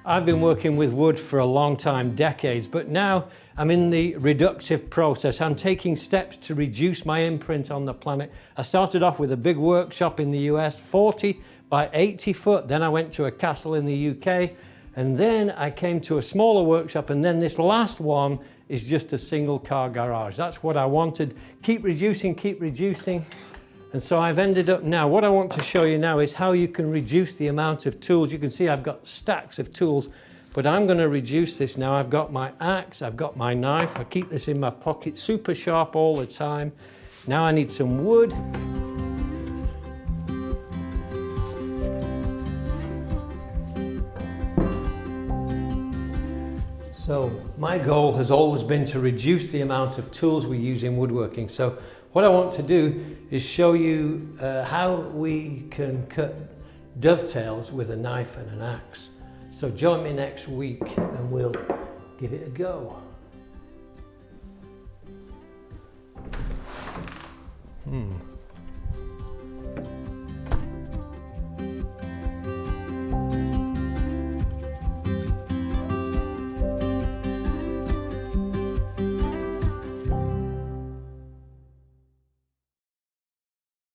I've been working with wood for a long time, decades, but now I'm in the reductive process. I'm taking steps to reduce my imprint on the planet. I started off with a big workshop in the US, 40 by 80 foot. Then I went to a castle in the UK, and then I came to a smaller workshop, and then this last one is just a single car garage. That's what I wanted. Keep reducing, keep reducing. And so I've ended up now, what I want to show you now is how you can reduce the amount of tools. You can see I've got stacks of tools, but I'm going to reduce this now. I've got my axe, I've got my knife. I keep this in my pocket, super sharp all the time. Now I need some wood. So my goal has always been to reduce the amount of tools we use in woodworking. So what I want to do is show you how we can cut dovetails with a knife and an axe. So join me next week and we'll give it a go.